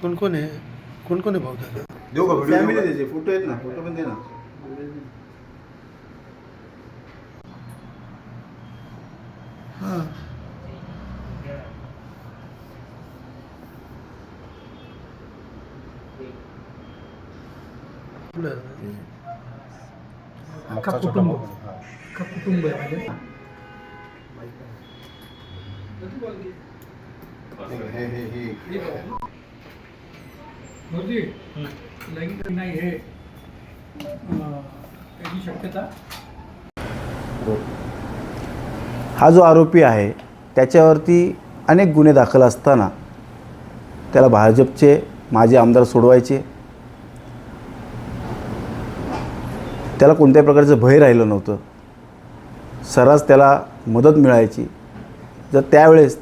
कोण कोण आहे? कोण कोण आहे भाऊ दादा? देऊ का व्हिडिओ? फॅमिली त्याचे फोटो आहेत ना, फोटो पण दे ना. हां अख्खा कुटुंब आहे म्हणजे. हे मोदी लैंगिक नाही हे त्याची शक्यता. हा जो आरोपी आहे त्याच्यावरती अनेक गुन्हे दाखल असताना त्याला भाजपचे माजी आमदार सोडवायचे, त्याला कोणत्याही प्रकारचं भय राहिलं नव्हतं, सर्रास त्याला मदत मिळायची. जर त्यावेळेस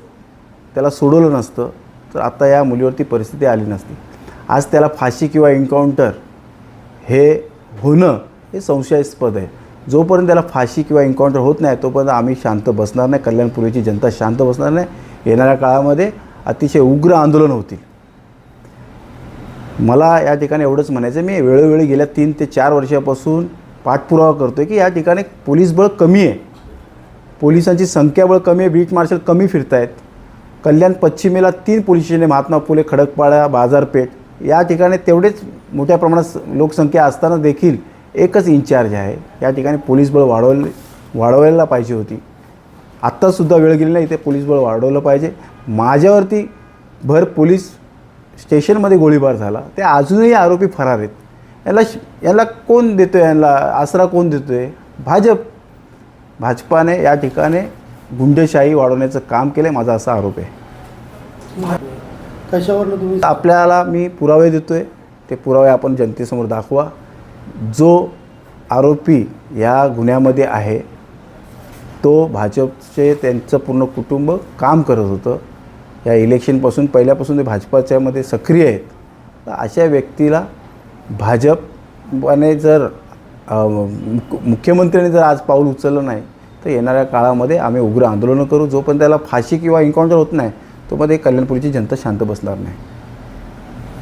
त्याला सोडवलं नसतं तर आता या मुलीवरती परिस्थिती आली नसती. आज त्याला फाशी किंवा एन्काउंटर हे होणं हे संशयास्पद आहे. जोपर्यंत त्याला फाशी किंवा एन्काउंटर होत नाही तोपर्यंत आम्ही शांत बसणार नाही, कल्याणपूर्वीची जनता शांत बसणार नाही. येणाऱ्या काळामध्ये अतिशय उग्र आंदोलन होतील. मला या ठिकाणी एवढंच म्हणायचं, मी वेळोवेळी गेल्या 3 ते 4 वर्षापासून पाठपुरावा करतो आहे की या ठिकाणी पोलीस बळ कमी आहे, पोलिसांची संख्याबळ कमी आहे, बीट मार्शल कमी फिरत आहेत. कल्याण पश्चिमेला 3 पोलीस स्टेशन, महात्मा फुले, खडकपाडा, बाजारपेठ या ठिकाणी तेवढेच मोठ्या प्रमाणात लोकसंख्या असताना देखील एकच इन्चार्ज आहे. या ठिकाणी पोलीस बळ वाढवायला पाहिजे होती. आत्तासुद्धा वेळ गेली नाही, इथे पोलीस बळ वाढवलं पाहिजे. माझ्यावरती भर पोलीस स्टेशनमध्ये गोळीबार झाला, ते अजूनही आरोपी फरार आहेत. याला कोण देतो आहे, यांना आसरा कोण देतो आहे? भाजपाने या ठिकाणी गुंडशाही वाढवण्याचं काम केलं आहे, माझा असा आरोप आहे. कशावरनं तुम्ही? आपल्याला मी पुरावे देतो आहे, ते पुरावे आपण जनतेसमोर दाखवा. जो आरोपी या गुन्ह्यामध्ये आहे तो भाजपचे त्यांचं पूर्ण कुटुंब काम करत होतं. या इलेक्शनपासून पहिल्यापासून ते भाजपाच्यामध्ये सक्रिय आहेत. तर अशा व्यक्तीला भाजपने जर मुख्यमंत्र्यांनी जर आज पाऊल उचललं नाही तर येणाऱ्या काळामध्ये आम्ही उग्र आंदोलनं करू. जोपर्यंत त्याला फाशी किंवा एन्काउंटर होत नाही तोपर्यंत कल्याणपूरची जनता शांत बसणार नाही.